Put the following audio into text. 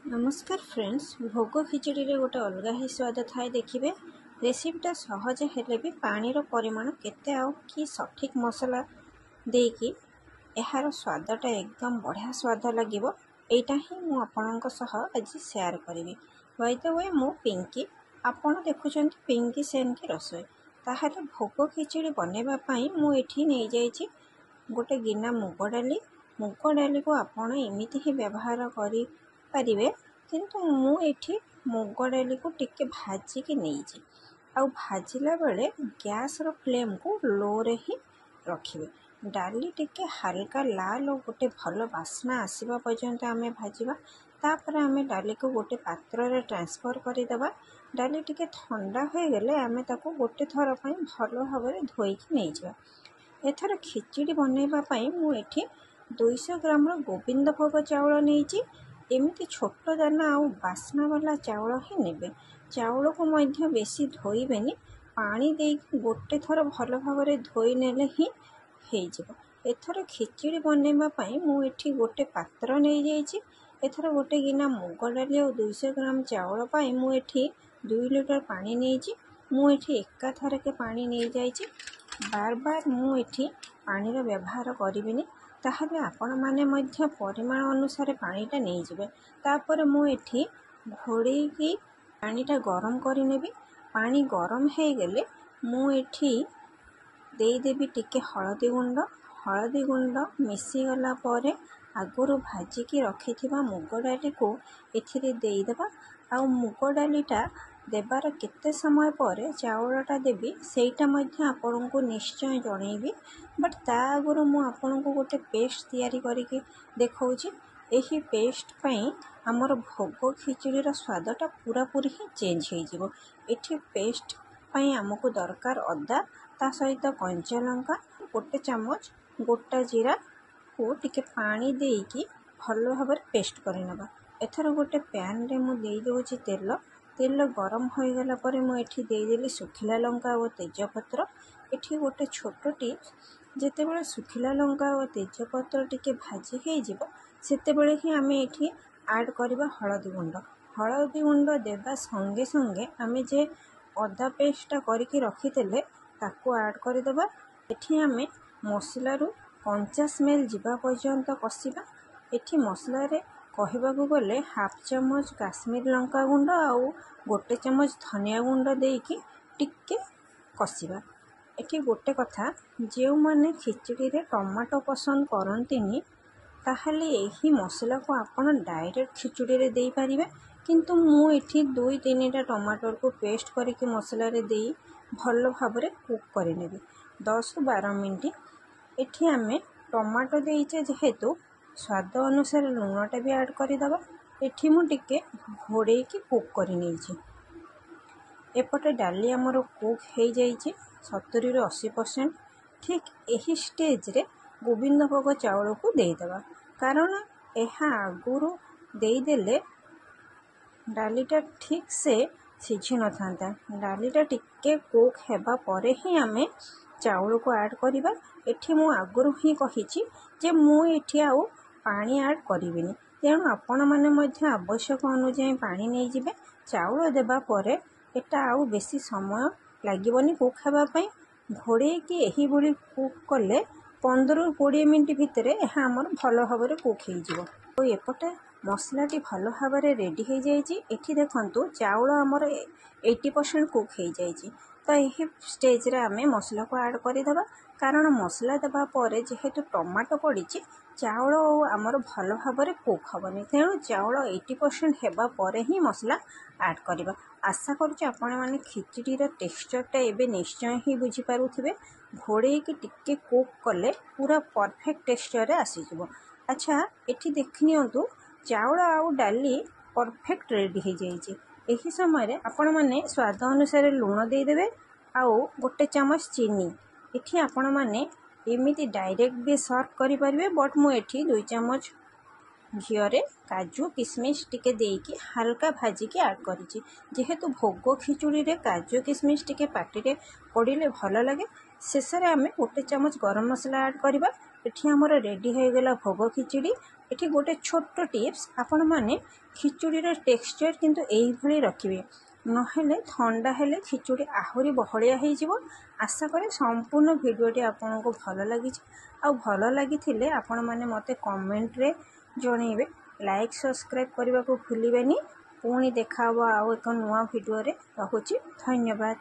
नमस्कार फ्रेंड्स। भोग खिचड़ी रे गोटे अलग ही स्वाद थाए। देखिए रेसिपीटा सहज हेले भी पानीर परिमाण केते आउ कि सठिक मसला देकी यार स्वादटा एकदम बढ़िया स्वाद लगे। यहाँ ही मु आपणों सह आज शेयर करी। बाय द वे मु पिंकी, आपण देखुं पिंकी सेन की रसोई। ताहले भोग खिचड़ी बनवाई मुझे नहीं जाइए गोटे गिना मुग डाली। मुग डाली को आपण एमती ही व्यवहार करें, किंतु मुझे मुग डाली को टिके भाजिकी नहीं आउ भाजिला बेले गैस रो फ्लेम को लो रे ही रखिए। डाली टिके हल्का लाल और गोटे भल बास्ना आसवा पर्यंत आम भाजवा। तापर आम डाली को गोटे पात्र रे ट्रांसफर करदेवा। डाली टिके ठंडा हो गले आम ताको गोटे थर भल भाव धोईकी नहीं जा। एथर खिचड़ी बनवाई मुझे 200 ग्राम गोविंद भोग चाउल नहीं। एमती छोट दाना आउ बास्ना वाला चाउल ही नेबे। चाउल को मध्य बेसी धोइबेनी, पानी देकी गोटे थर भल भाव धोई नेले ही हो। एथर खिचड़ी बनवाई मुझे गोटे पात्र नहीं जाइए। एथर गोटे गिना मुग डाली और 200 ग्राम चाउल पाई मुझे 2 लिटर पानी नहीं। मुझे एका थर के पानी नहीं जाइए। बार बार मुझे पानी व्यवहार करी। ताहले आपण माने मध्य परिमाण अनुसार पानीटा नहीं जिवे। तापर मुझे घोड़े की पानीटा गरम करिनेबी। पानी गरम हो गले मुझे देदेवी टिके हलदी गुंड मिसीगला पर आगुरी भाजिकी रखि मुग डाली को एथिरे देदेबा। आ मुग डालीटा देबार केते समय पर चाउलटा देवी सेटा मध्य आपन को निश्चय जनइबी। बट ता आगुरु मु आपन को गोटे पेस्ट तैयारी करके देखौछि। एही पेस्ट पई हमर भोग खिचड़ीर स्वादटा पूरा पूरी ही चेंज हो जिवो। एठी पेस्ट पई हमको दरकार अदा, ता सहित कंचा लंका, गोटे चामच गोटा जीरा को टिके पानी देकी भल भाव पेस्ट करनेबा। एथर गोटे पैन रे मु देई दोछि तेल गरम हो गला पर मुझे देदेली सुखिला लंका और तेजपत्र। एठी गोटे छोट टिप्स, जेतेबेले सुखिला लंका और तेजपत्र टिके भाजी हो सेतेबेले ही आम एठी ऐड करबा हलदी गुंड। हलदी गुंड देबा संगे संगे आम जे अदा पेस्टा करके रखिदेले ताको ऐड करदेबा। एठी आम मसलारू कंचा स्मेल जीवा पर्यंत कषिबा। एठी मसला रे कहबाकू गले हाफ चमच काश्मीर लंका गुंड आउ गोटे चमच धनिया गुंड देकी टिके कषिबा। एठी गोटे कथा, जो माने खिचड़ी रे टमाटो पसंद करंतिनी ताहले एही मसला को आपण डायरेक्ट खिचड़ी रे देई परिबे। किंतु मु एठी 2-3टा टमाटर को पेस्ट करके मसला रे देई भल भाव रे कुक करिनेबी 10-12 मिनिट। एठी आमे टमाटो देइचे जेहेतु स्वाद अनुसार लुणटा भी ऐड करदेबा। एठी मु टिके घोड़े की कुक करि नेइछि। एपटे डाली आमर कुक हो जाइए 70-80%। ठीक यही स्टेज रे गोविंद भोग चाउल को देदेबा, कारण यह आगुरु देदेले डालीटा ठीक से सिझी न था। डालीटा टिके कुक हेबा परे ही आमे चाउल को ऐड करिबा। एठी मु आगुरु ही कहिछि जे मु एठी आउ पानी ऐड करिबिनी, तेणु आपण माने मध्य आवश्यक अनुसार पानी नहीं जिबे। चाउल देबा परे एटा आउ बेसी समय लागिबनी कुक हेबा पई। घोड़े की एही बुली कुक कले 15-20 मिनिट भितर यह आमर भल भाव कुक हो। तो एपटे मसलाटी भल भाव रेडी हो जाइए। एठी देखंतु चाउल आमर 80% कुक हो जाइए। तो यही स्टेज रे आमे मसला को ऐड करदेबा, कारण मसला देबा परे जेहेतु टमाटो पड़ी चाउल आमर भल भाव कुक हेनी। तेणु चाउल 80% हेबा परे ही मसला ऐड करबा। आशा करुच्ची आपण माने खिचड़ीर टेक्सचरटा एबे निश्चय ही बुझी पारुथिबे। घोड़े की टिके कुक कले पूरा परफेक्ट टेक्सचर आसीजिवो। अच्छा, एठी देखनियंतु चाउल आउ डाली परफेक्ट रेडी हो जाइए। यही समय आपण माने स्वाद अनुसार लुण देदेवे आउ गोटे चामच चीनी। एठी आपण माने एमिति डायरेक्ट भी सर्व करि परिबे, बट मु एठी 2 चामच घिओरे काजू किशमिश टिके देकी हल्का भाजिकी ऐड करिछि। जेहेतु भोग खिचुड़ी रे काजू किशमिश टिके पाटिरे पड़िले भल लगे। शेष में आम 1 चामच गरम मसला ऐड करवा। एठी हमर रेडी हो गला भोग खिचड़ी। एठी गोटे छोट टिप्स आपण माने खिचुड़ी टेक्सचर किंतु एइभली रखिबे नहेले ठंडा हेले खिचुड़ी आहुरी बहलिया हो जिवो। आशा करे संपूर्ण भिडियोटी आपन को भल लगी आ भल लगी आपण माने मते कमेंट रे जणेबे। लाइक सब्सक्राइब करने को भूलिबेनी। पुणी देखा आउ एक नुआ भिडियो रे। रहुछि धन्यवाद।